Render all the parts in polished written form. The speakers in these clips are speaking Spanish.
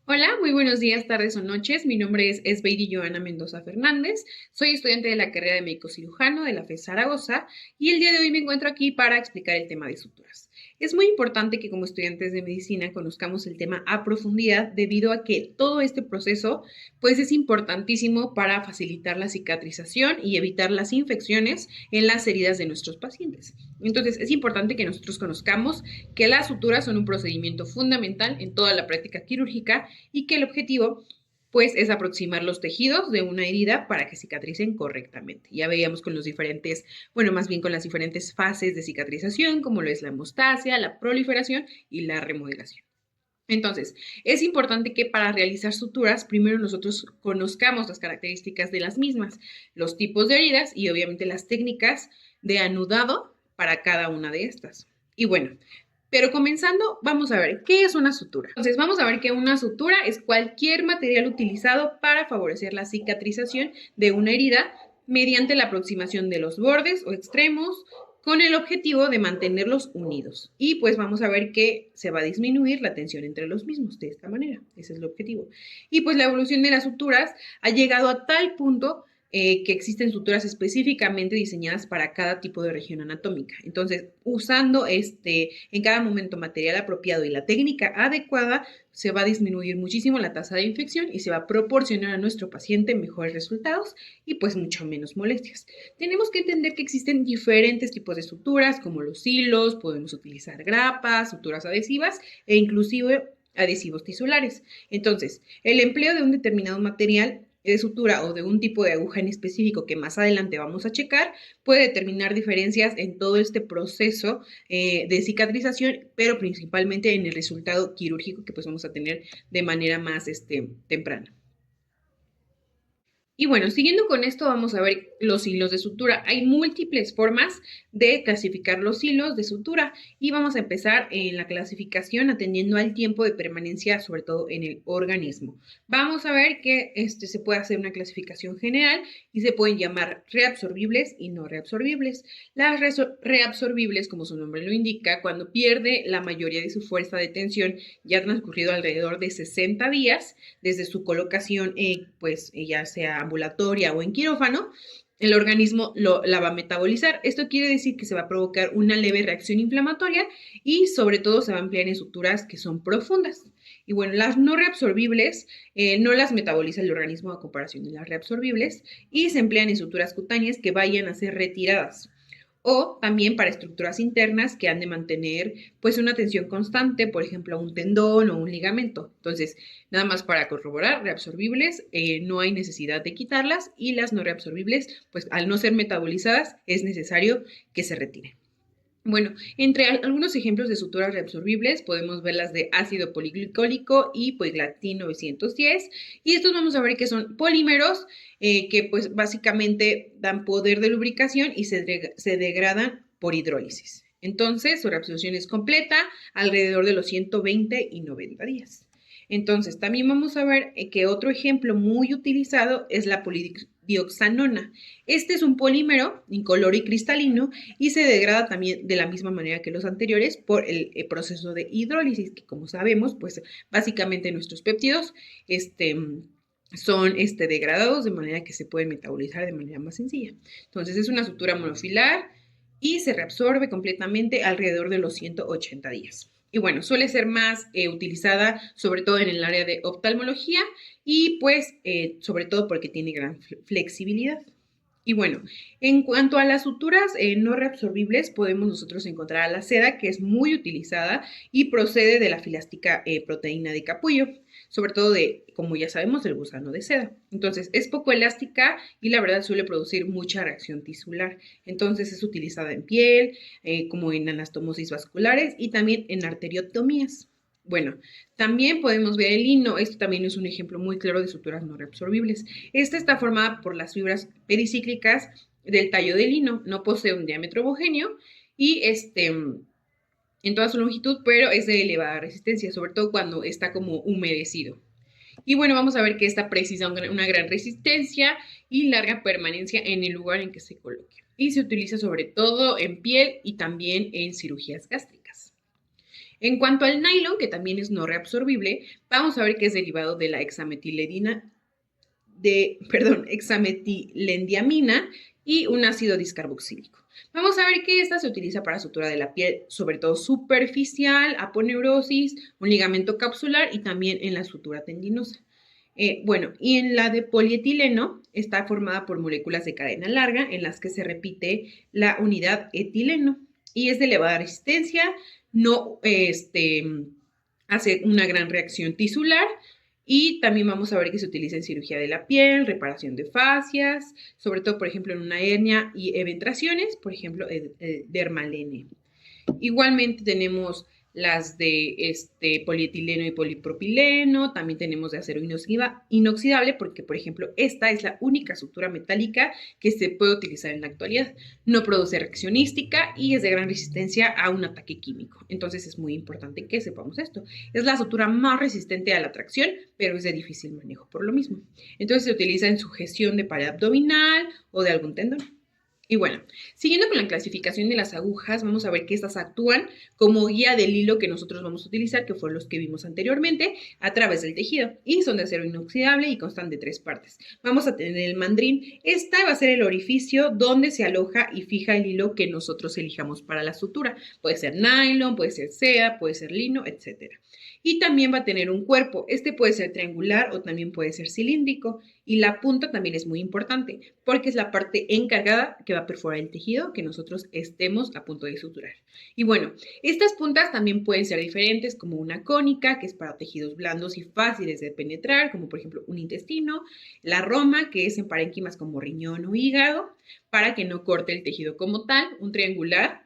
Hola, muy buenos días, tardes o noches. Mi nombre es Esbeidi Joana Mendoza Fernández. Soy estudiante de la carrera de médico cirujano de la FES Zaragoza y el día de hoy me encuentro aquí para explicar el tema de suturas. Es muy importante que como estudiantes de medicina conozcamos el tema a profundidad debido a que todo este proceso pues es importantísimo para facilitar la cicatrización y evitar las infecciones en las heridas de nuestros pacientes. Entonces es importante que nosotros conozcamos que las suturas son un procedimiento fundamental en toda la práctica quirúrgica y que el objetivo pues es aproximar los tejidos de una herida para que cicatricen correctamente. Ya veíamos con los diferentes, bueno, más bien con las diferentes fases de cicatrización, como lo es la hemostasia, la proliferación y la remodelación. Entonces, es importante que para realizar suturas, primero nosotros conozcamos las características de las mismas, los tipos de heridas y obviamente las técnicas de anudado para cada una de estas. Y bueno, pero comenzando, vamos a ver qué es una sutura. Entonces, vamos a ver que una sutura es cualquier material utilizado para favorecer la cicatrización de una herida mediante la aproximación de los bordes o extremos con el objetivo de mantenerlos unidos. Y pues vamos a ver que se va a disminuir la tensión entre los mismos de esta manera. Ese es el objetivo. Y pues la evolución de las suturas ha llegado a tal punto que existen suturas específicamente diseñadas para cada tipo de región anatómica. Entonces, usando en cada momento material apropiado y la técnica adecuada, se va a disminuir muchísimo la tasa de infección y se va a proporcionar a nuestro paciente mejores resultados y pues mucho menos molestias. Tenemos que entender que existen diferentes tipos de suturas, como los hilos, podemos utilizar grapas, suturas adhesivas e inclusive adhesivos tisulares. Entonces, el empleo de un determinado material de sutura o de un tipo de aguja en específico que más adelante vamos a checar, puede determinar diferencias en todo este proceso de cicatrización, pero principalmente en el resultado quirúrgico que pues vamos a tener de manera más temprana. Y bueno, siguiendo con esto, vamos a ver los hilos de sutura. Hay múltiples formas de clasificar los hilos de sutura y vamos a empezar en la clasificación atendiendo al tiempo de permanencia, sobre todo en el organismo. Vamos a ver que se puede hacer una clasificación general y se pueden llamar reabsorbibles y no reabsorbibles. Las reabsorbibles, como su nombre lo indica, cuando pierde la mayoría de su fuerza de tensión, ya ha transcurrido alrededor de 60 días desde su colocación, pues ya sea ambulatoria o en quirófano, el organismo la va a metabolizar. Esto quiere decir que se va a provocar una leve reacción inflamatoria y sobre todo se va a emplear en suturas que son profundas. Y bueno, las no reabsorbibles no las metaboliza el organismo a comparación de las reabsorbibles y se emplean en suturas cutáneas que vayan a ser retiradas o también para estructuras internas que han de mantener pues una tensión constante, por ejemplo, un tendón o un ligamento. Entonces, nada más para corroborar, reabsorbibles, no hay necesidad de quitarlas y las no reabsorbibles, pues al no ser metabolizadas, es necesario que se retiren. Bueno, entre algunos ejemplos de suturas reabsorbibles podemos ver las de ácido poliglicólico y Poiglatin 910 y estos vamos a ver que son polímeros que pues básicamente dan poder de lubricación y se degradan por hidrólisis. Entonces su reabsorción es completa alrededor de los 120 y 90 días. Entonces, también vamos a ver que otro ejemplo muy utilizado es la polidioxanona. Este es un polímero incoloro y cristalino y se degrada también de la misma manera que los anteriores por el proceso de hidrólisis, que como sabemos, pues básicamente nuestros péptidos son degradados de manera que se pueden metabolizar de manera más sencilla. Entonces es una sutura monofilar y se reabsorbe completamente alrededor de los 180 días. Y bueno, suele ser más utilizada sobre todo en el área de oftalmología y pues sobre todo porque tiene gran flexibilidad. Y bueno, en cuanto a las suturas no reabsorbibles, podemos nosotros encontrar a la seda, que es muy utilizada y procede de la filástica proteína de capullo, sobre todo de, como ya sabemos, el gusano de seda. Entonces, es poco elástica y la verdad suele producir mucha reacción tisular. Entonces, es utilizada en piel, como en anastomosis vasculares y también en arteriotomías. Bueno, también podemos ver el lino. Esto también es un ejemplo muy claro de suturas no reabsorbibles. Esta está formada por las fibras pericíclicas del tallo del lino. No posee un diámetro homogéneo y en toda su longitud, pero es de elevada resistencia, sobre todo cuando está como humedecido. Y bueno, vamos a ver que esta precisa una gran resistencia y larga permanencia en el lugar en que se coloque. Y se utiliza sobre todo en piel y también en cirugías gástricas. En cuanto al nylon, que también es no reabsorbible, vamos a ver que es derivado de la hexametilendiamina y un ácido discarboxílico. Vamos a ver que esta se utiliza para sutura de la piel, sobre todo superficial, aponeurosis, un ligamento capsular y también en la sutura tendinosa. Bueno, y en la de polietileno está formada por moléculas de cadena larga en las que se repite la unidad etileno y es de elevada resistencia, no hace una gran reacción tisular y también vamos a ver que se utiliza en cirugía de la piel, reparación de fascias, sobre todo, por ejemplo, en una hernia y eventraciones, por ejemplo, dermalene. Igualmente tenemos las de polietileno y polipropileno, también tenemos de acero inoxidable, porque, por ejemplo, esta es la única sutura metálica que se puede utilizar en la actualidad. No produce reacción ística y es de gran resistencia a un ataque químico. Entonces es muy importante que sepamos esto. Es la sutura más resistente a la tracción, pero es de difícil manejo por lo mismo. Entonces se utiliza en sujeción de pared abdominal o de algún tendón. Y bueno, siguiendo con la clasificación de las agujas, vamos a ver que estas actúan como guía del hilo que nosotros vamos a utilizar, que fueron los que vimos anteriormente, a través del tejido. Y son de acero inoxidable y constan de 3 partes. Vamos a tener el mandrín. Esta va a ser el orificio donde se aloja y fija el hilo que nosotros elijamos para la sutura. Puede ser nylon, puede ser seda, puede ser lino, etc. Y también va a tener un cuerpo. Este puede ser triangular o también puede ser cilíndrico. Y la punta también es muy importante porque es la parte encargada que va a perforar el tejido que nosotros estemos a punto de suturar. Y bueno, estas puntas también pueden ser diferentes, como una cónica, que es para tejidos blandos y fáciles de penetrar, como por ejemplo un intestino, la roma, que es en parénquimas como riñón o hígado, para que no corte el tejido como tal, un triangular.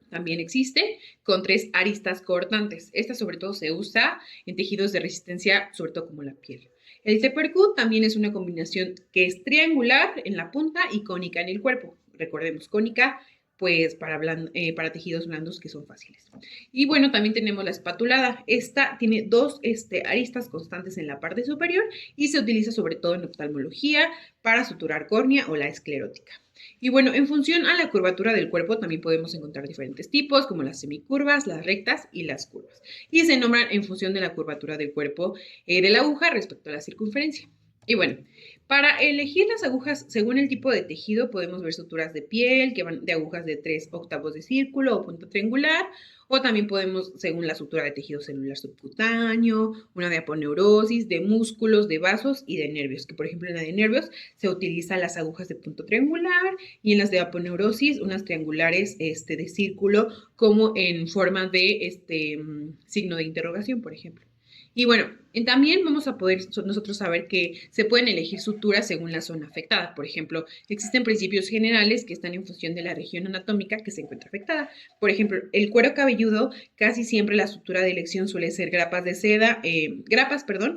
También existe con 3 aristas cortantes. Esta sobre todo se usa en tejidos de resistencia, sobre todo como la piel. El tepercut también es una combinación que es triangular en la punta y cónica en el cuerpo. Recordemos, cónica pues para tejidos blandos que son fáciles. Y bueno, también tenemos la espatulada. Esta tiene 2 aristas constantes en la parte superior y se utiliza sobre todo en oftalmología para suturar córnea o la esclerótica. Y bueno, en función a la curvatura del cuerpo también podemos encontrar diferentes tipos, como las semicurvas, las rectas y las curvas. Y se nombran en función de la curvatura del cuerpo de la aguja respecto a la circunferencia. Y bueno, para elegir las agujas según el tipo de tejido podemos ver suturas de piel que van de agujas de 3 octavos de círculo o punto triangular, o también podemos, según la sutura de tejido celular subcutáneo, una de aponeurosis, de músculos, de vasos y de nervios, que por ejemplo en la de nervios se utilizan las agujas de punto triangular y en las de aponeurosis unas triangulares de círculo como en forma de signo de interrogación, por ejemplo. Y bueno, también vamos a poder nosotros saber que se pueden elegir suturas según la zona afectada. Por ejemplo, existen principios generales que están en función de la región anatómica que se encuentra afectada. Por ejemplo, el cuero cabelludo, casi siempre la sutura de elección suele ser grapas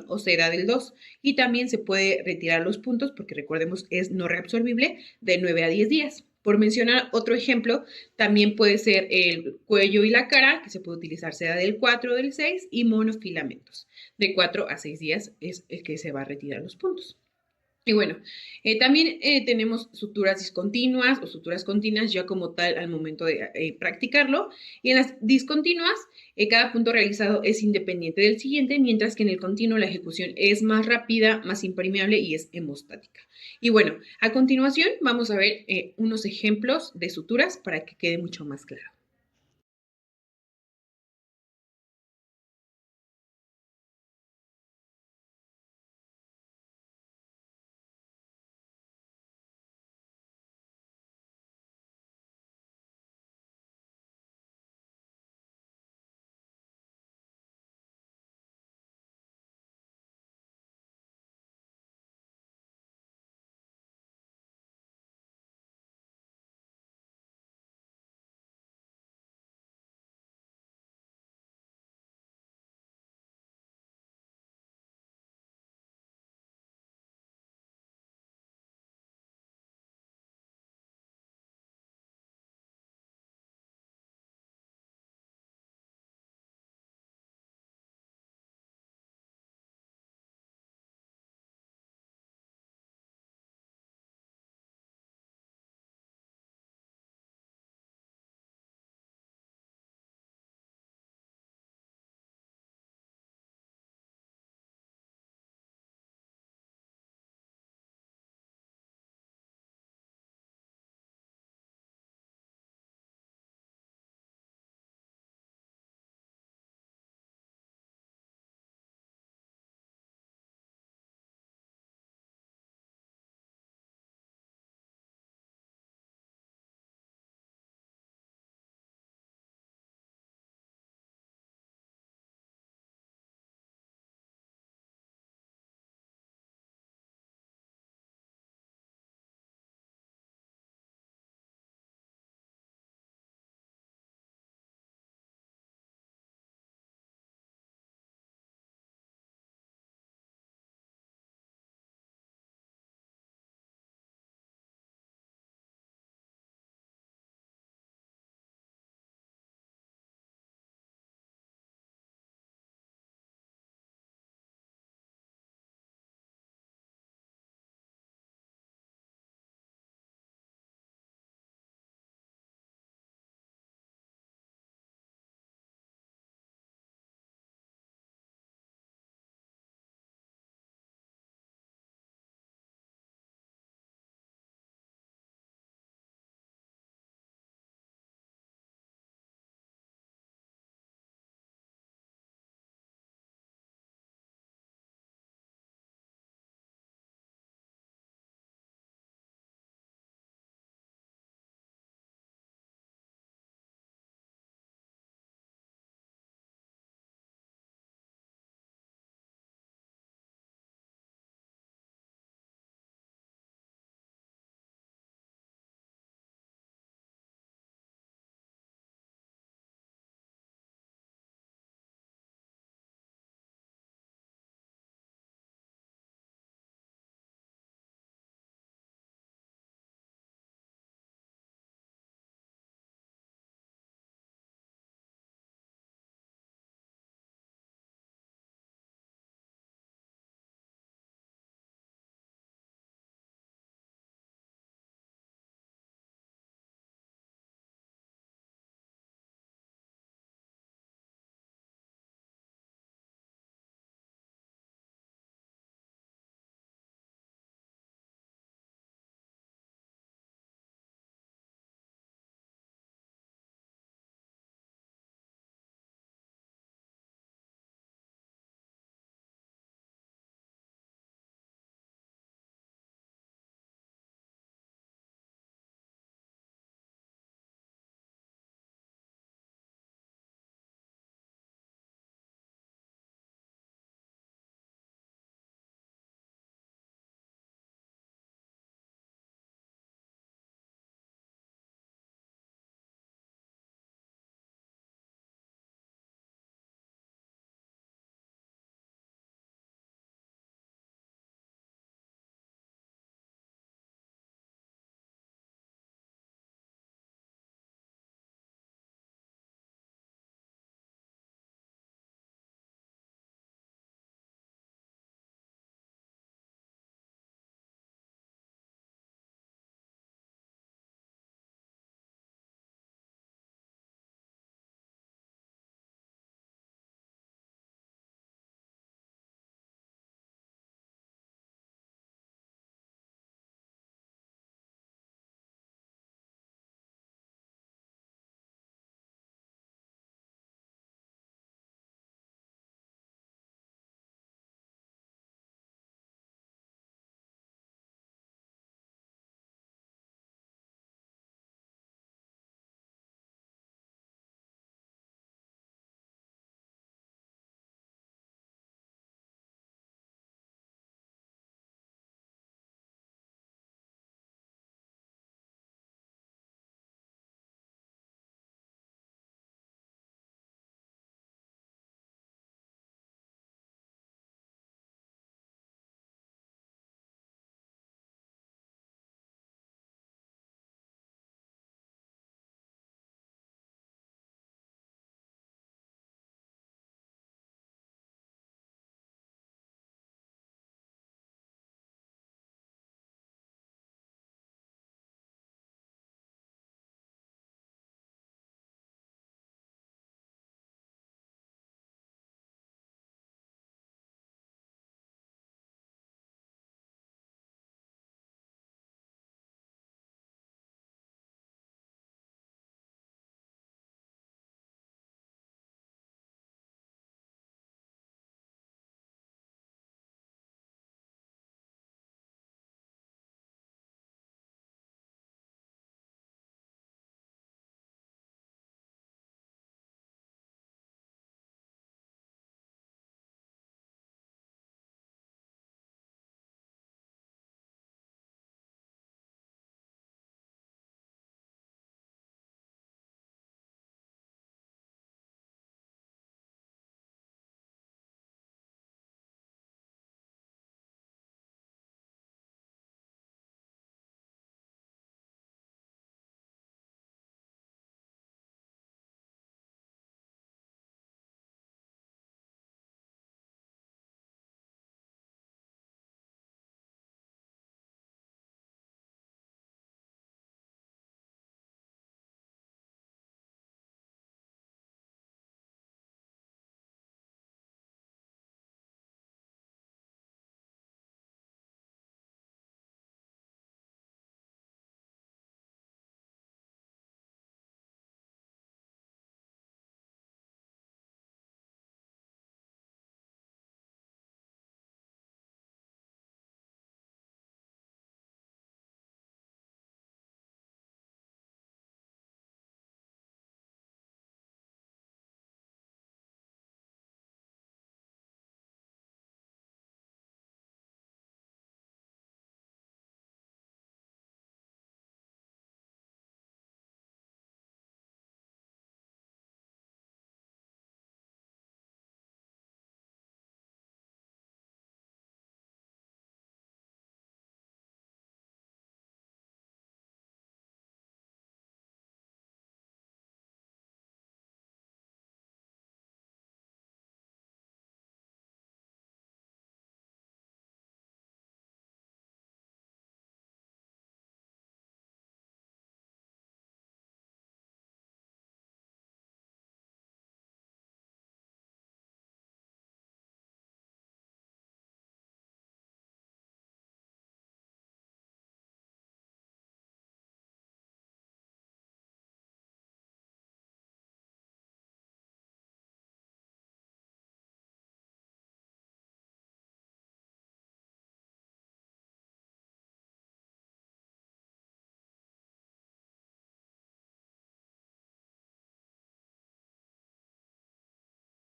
o seda del 2. Y también se puede retirar los puntos porque recordemos es no reabsorbible de 9 a 10 días. Por mencionar otro ejemplo, también puede ser el cuello y la cara, que se puede utilizar seda del 4 o del 6 y monofilamentos. De 4 a 6 días es el que se va a retirar los puntos. Y bueno, también tenemos suturas discontinuas o suturas continuas ya como tal al momento de practicarlo. Y en las discontinuas, cada punto realizado es independiente del siguiente, mientras que en el continuo la ejecución es más rápida, más impermeable y es hemostática. Y bueno, a continuación vamos a ver unos ejemplos de suturas para que quede mucho más claro.